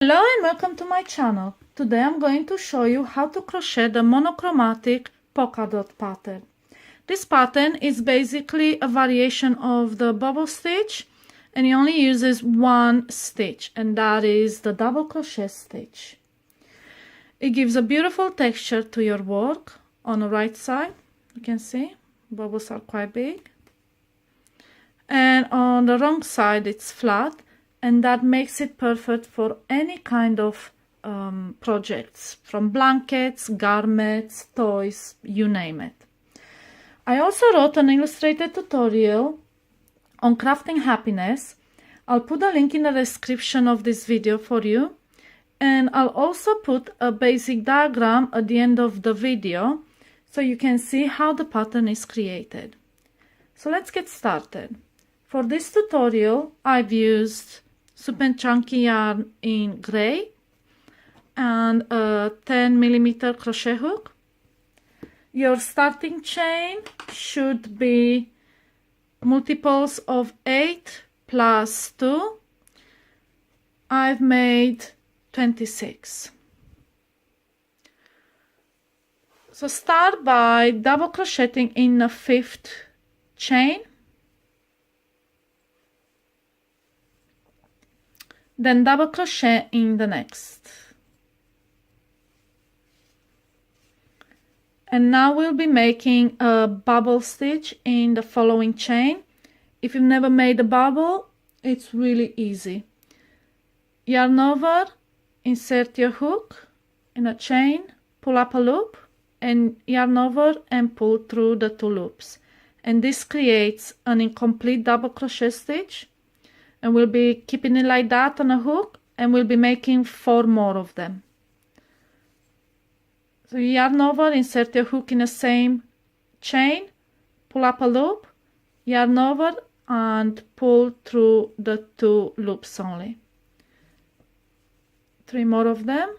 Hello and welcome to my channel. Today I'm going to show you how to crochet the monochromatic polka dot pattern. This pattern is basically a variation of the bubble stitch, and it only uses one stitch, and that is the double crochet stitch. It gives a beautiful texture to your work. On the right side you can see bubbles are quite big, and on the wrong side it's flat, and that makes it perfect for any kind of projects, from blankets, garments, toys, you name it. I also wrote an illustrated tutorial on crafting happiness. I'll put a link in the description of this video for you, and I'll also put a basic diagram at the end of the video so you can see how the pattern is created. So let's get started. For this tutorial I've used super chunky yarn in gray and a 10mm crochet hook. Your starting chain should be multiples of 8 plus 2. I've made 26. So start by double crocheting in the 5th chain, then double crochet in the next. And now we'll be making a bubble stitch in the following chain. If you've never made a bubble, it's really easy. Yarn over, insert your hook in a chain, pull up a loop, and yarn over and pull through the 2 loops. And this creates an incomplete double crochet stitch. And we'll be keeping it like that on a hook, and we'll be making 4 more of them. So yarn over, insert your hook in the same chain, pull up a loop, yarn over and pull through the 2 loops only. 3 more of them.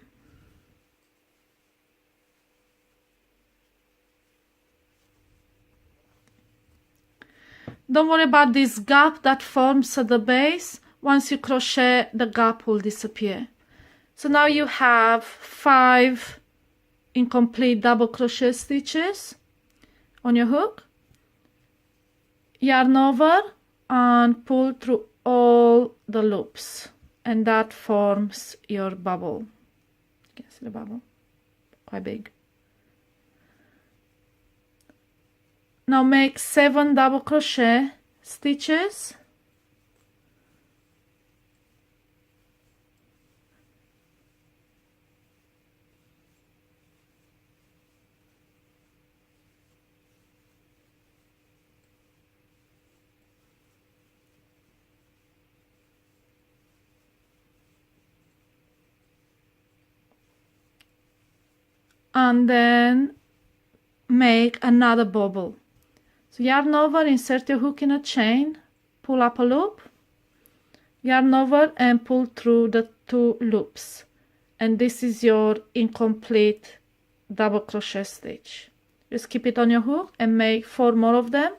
Don't worry about this gap that forms at the base. Once you crochet, the gap will disappear. So now you have 5 incomplete double crochet stitches on your hook. Yarn over and pull through all the loops, and that forms your bubble. You can see the bubble, quite big. Now make 7 double crochet stitches, and then make another bubble. So yarn over, insert your hook in a chain, pull up a loop, yarn over and pull through the 2 loops, and this is your incomplete double crochet stitch. Just keep it on your hook and make 4 more of them.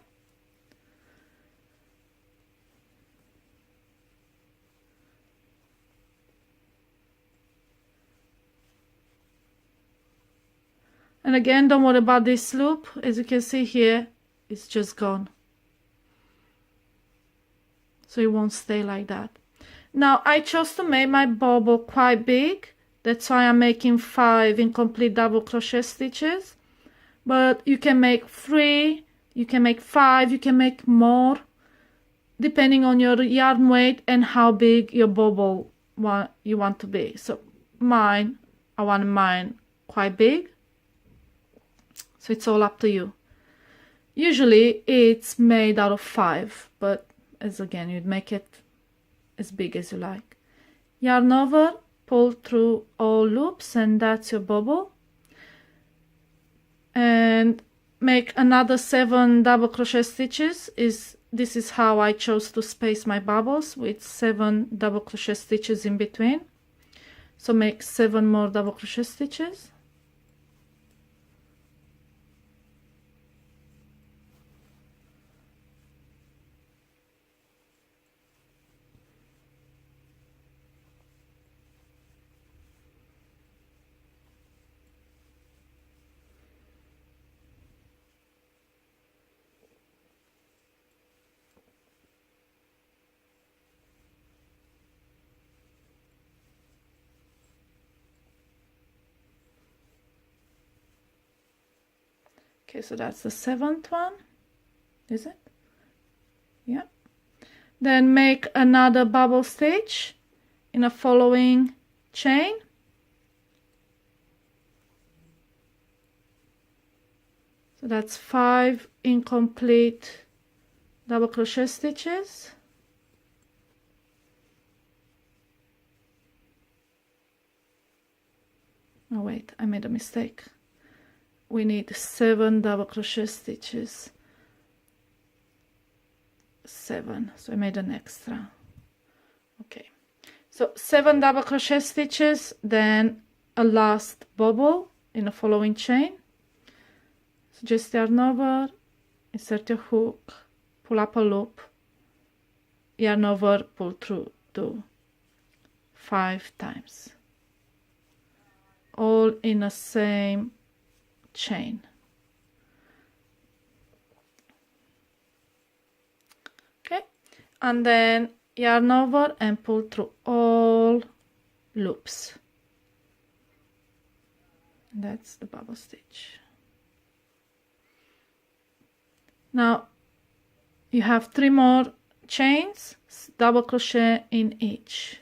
And again, don't worry about this loop. As you can see here, it's just gone, so it won't stay like that. Now I chose to make my bubble quite big, that's why I'm making 5 incomplete double crochet stitches, but you can make 3, you can make 5, you can make more depending on your yarn weight and how big your bubble you want to be. So I want mine quite big, so it's all up to you. Usually it's made out of 5, but again, you'd make it as big as you like. Yarn over, pull through all loops, and that's your bubble. And make another 7 double crochet stitches. This is how I chose to space my bubbles, with 7 double crochet stitches in between. So make 7 more double crochet stitches. Okay, so that's the 7th one, is it? Yeah. Then make another bubble stitch in a following chain. So that's 5 incomplete double crochet stitches. Oh wait, I made a mistake. We need 7 double crochet stitches. 7, so I made an extra. Okay, so 7 double crochet stitches, then a last bubble in the following chain. So just yarn over, insert your hook, pull up a loop, yarn over, pull through, do 5 times, all in the same chain. Okay, and then yarn over and pull through all loops. That's the bubble stitch. Now you have 3 more chains, double crochet in each.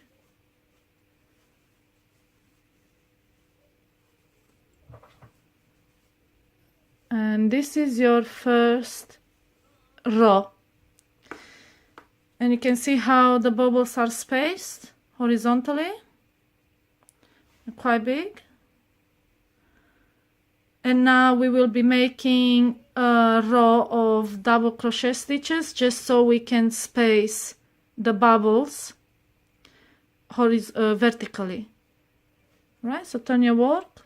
And this is your first row. And you can see how the bubbles are spaced horizontally, quite big. And now we will be making a row of double crochet stitches just so we can space the bubbles vertically. Right, so turn your work.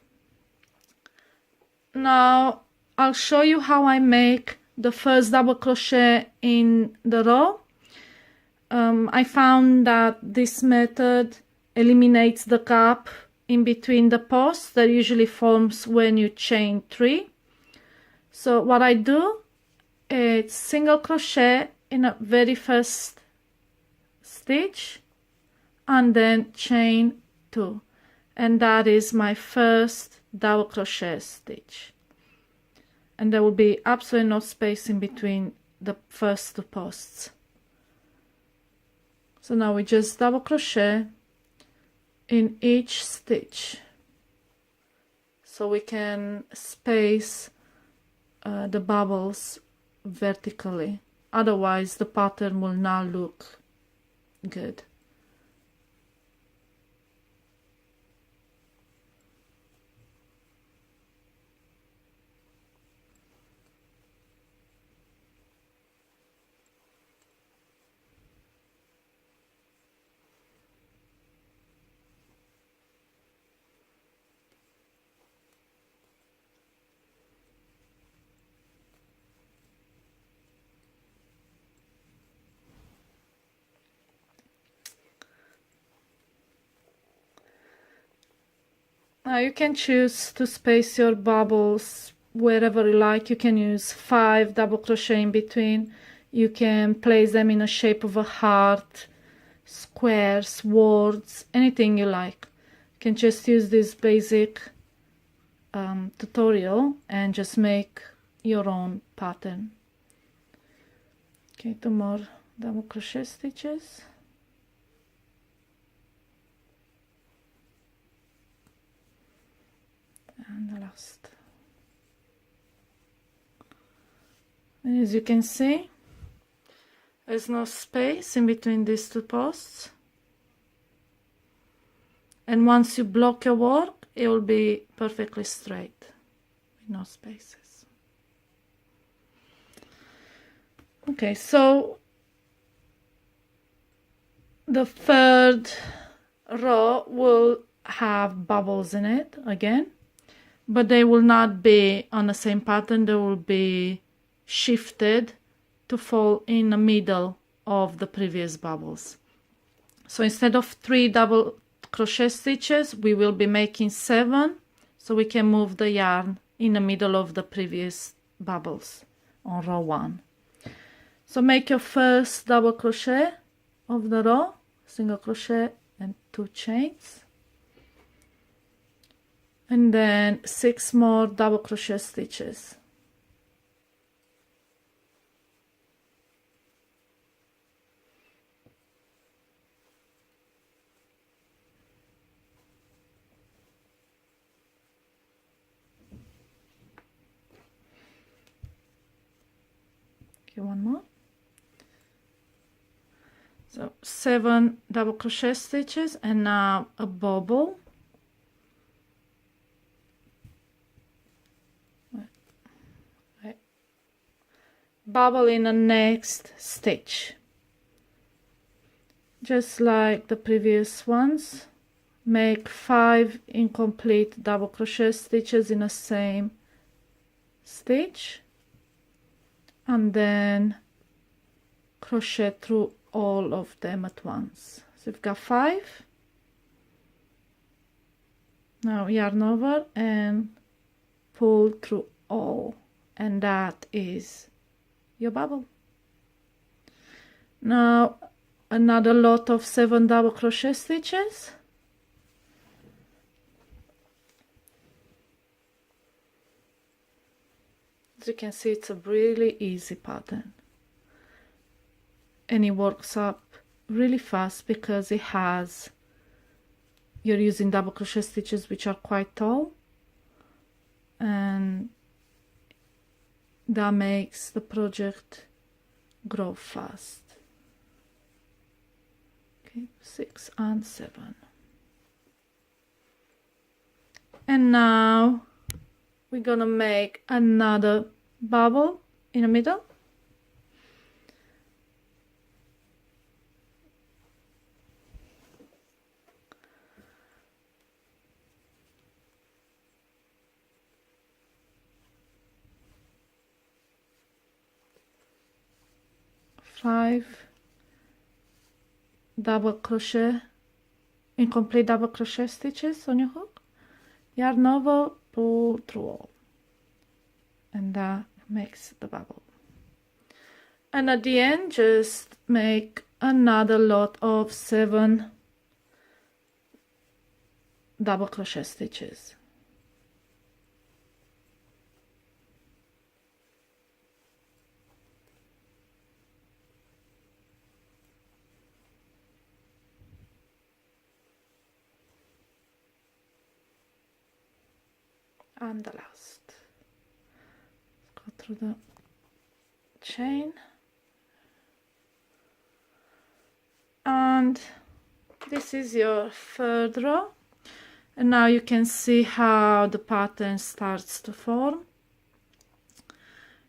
Now I'll show you how I make the first double crochet in the row. I found that this method eliminates the gap in between the posts that usually forms when you chain 3. So what I do is single crochet in a very first stitch and then chain 2, and that is my first double crochet stitch, and there will be absolutely no space in between the first 2 posts. So now we just double crochet in each stitch so we can space the bubbles vertically, otherwise the pattern will not look good. Now you can choose to space your bubbles wherever you like. You can use 5 double crochet in between. You can place them in a shape of a heart, squares, words, anything you like. You can just use this basic tutorial and just make your own pattern. Okay, 2 more double crochet stitches. And the last. And as you can see, there's no space in between these 2 posts, and once you block your work it will be perfectly straight with no spaces. Okay, so the 3rd row will have bubbles in it again, but they will not be on the same pattern. They will be shifted to fall in the middle of the previous bubbles. So instead of 3 double crochet stitches, we will be making 7, so we can move the yarn in the middle of the previous bubbles on row 1. So make your first double crochet of the row, single crochet and 2 chains, and then 6 more double crochet stitches. here one more. So 7 double crochet stitches, and now a bubble. Bubble in the next stitch, just like the previous ones. Make 5 incomplete double crochet stitches in the same stitch, and then crochet through all of them at once. So you've got 5. Now yarn over and pull through all, and that is your bubble. Now another lot of 7 double crochet stitches. As you can see, it's a really easy pattern, and it works up really fast because you're using double crochet stitches which are quite tall, and that makes the project grow fast. Okay, 6 and 7. And now we're gonna make another bubble in the middle. Five double crochet, incomplete double crochet stitches on your hook, yarn over, pull through all, and that makes the bubble. And at the end, just make another lot of 7 double crochet stitches. And the last. Let's go through the chain, and this is your third row, and now you can see how the pattern starts to form.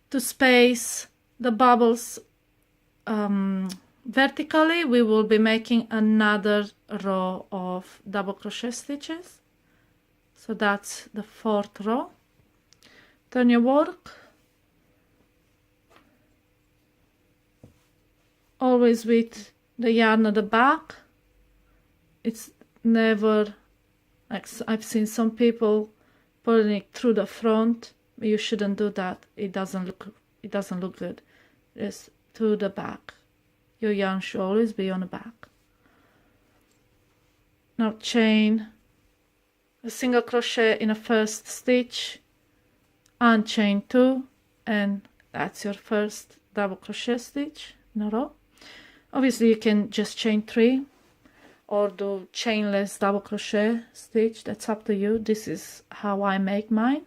To space the bubbles vertically, we will be making another row of double crochet stitches. So that's the 4th row. Turn your work, always with the yarn at the back. It's never, like I've seen some people pulling it through the front. You shouldn't do that. It doesn't look good. Just to the back. Your yarn should always be on the back. Now chain a single crochet in a first stitch and chain 2, and that's your first double crochet stitch in a row. Obviously you can just chain 3 or do chainless double crochet stitch, that's up to you. This is how I make mine.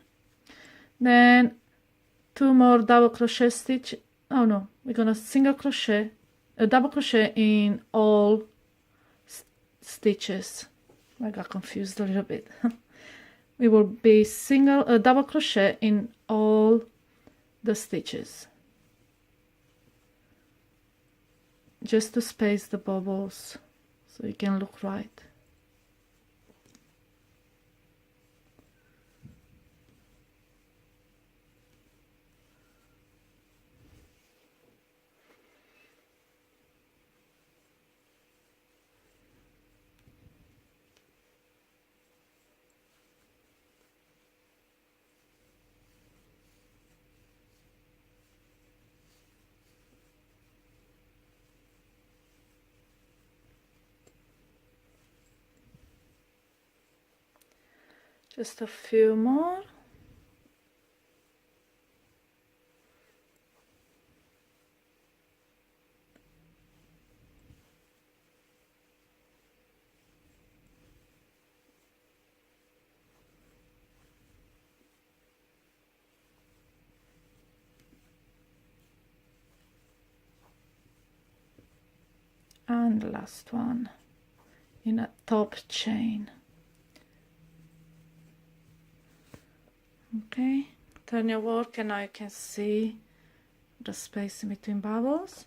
Then 2 more double crochet stitch. Oh no, we're gonna single crochet, a double crochet in all stitches. I got confused a little bit. We will be double crochet in all the stitches, just to space the bubbles so it can look right. Just a few more. and the last one in a top chain. Okay, turn your work and now you can see the space in between bubbles.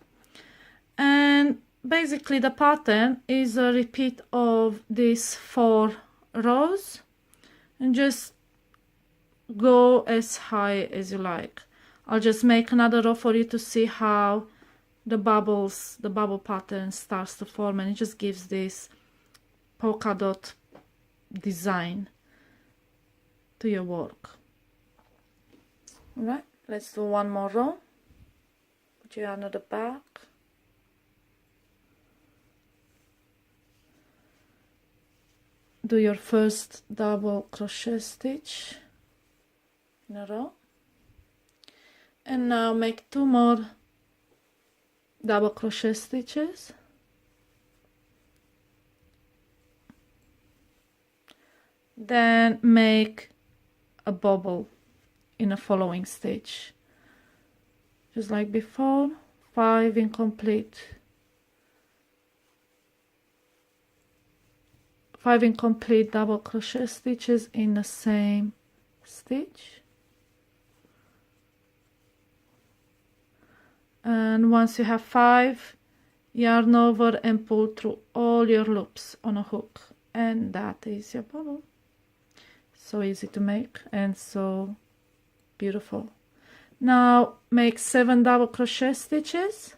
And basically the pattern is a repeat of these 4 rows, and just go as high as you like. I'll just make another row for you to see how the bubble pattern starts to form, and it just gives this polka dot design to your work. Alright, let's do one more row. Put your yarn at the back. Do your first double crochet stitch in a row, and now make 2 more double crochet stitches. Then make a bubble in a following stitch, just like before. 5 incomplete, 5 incomplete double crochet stitches in the same stitch. And once you have 5, yarn over and pull through all your loops on a hook, and that is your bubble. So easy to make and so beautiful. Now make 7 double crochet stitches.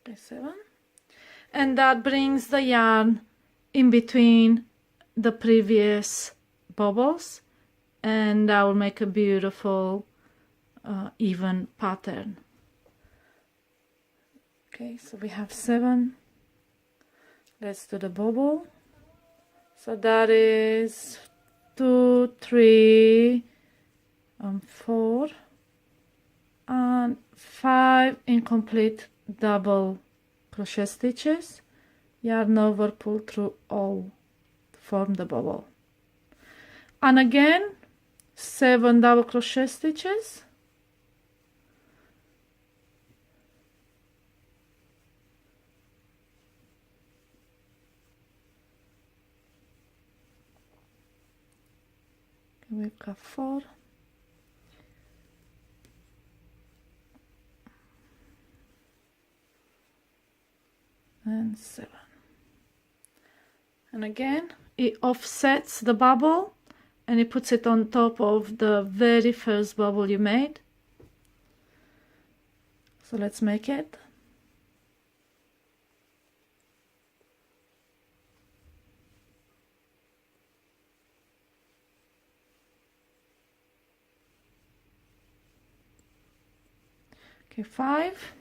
Okay, 7. And that brings the yarn in between the previous bubbles, and that will make a beautiful even pattern. Okay, so we have 7. Let's do the bubble. So that is 2, 3, 4 and 5 incomplete double crochet stitches. Yarn over, pull through all to form the bubble, and again 7 double crochet stitches. Okay, we've got 4. And 7. And again, it offsets the bubble and it puts it on top of the very first bubble you made. So let's make it. Okay, 5.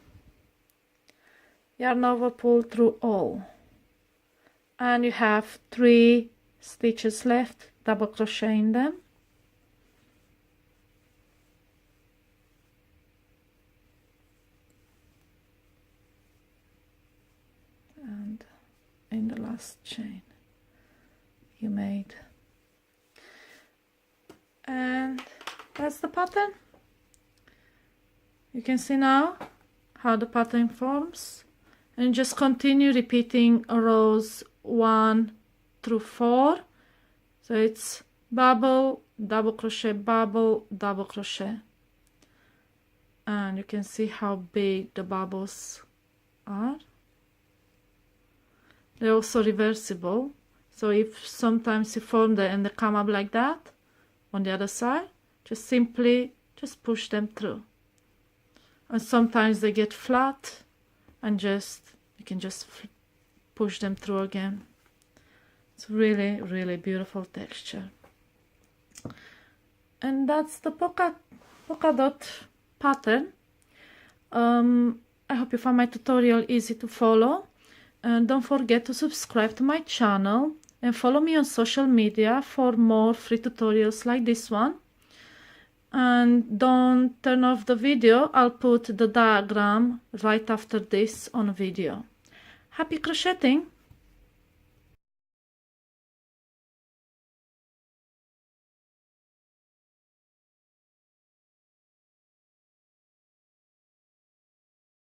Yarn over, pull through all, and you have 3 stitches left, double crochet in them, and in the last chain you made, and that's the pattern. You can see now how the pattern forms. And just continue repeating rows 1 through 4. So it's bubble, double crochet, bubble, double crochet. And you can see how big the bubbles are. They're also reversible. So if sometimes you form them and they come up like that on the other side, just simply push them through. And sometimes they get flat, and you can just push them through again. It's really, really beautiful texture. And that's the polka dot pattern. I hope you found my tutorial easy to follow, and don't forget to subscribe to my channel and follow me on social media for more free tutorials like this one. and don't turn off the video. I'll put the diagram right after this on video. Happy crocheting!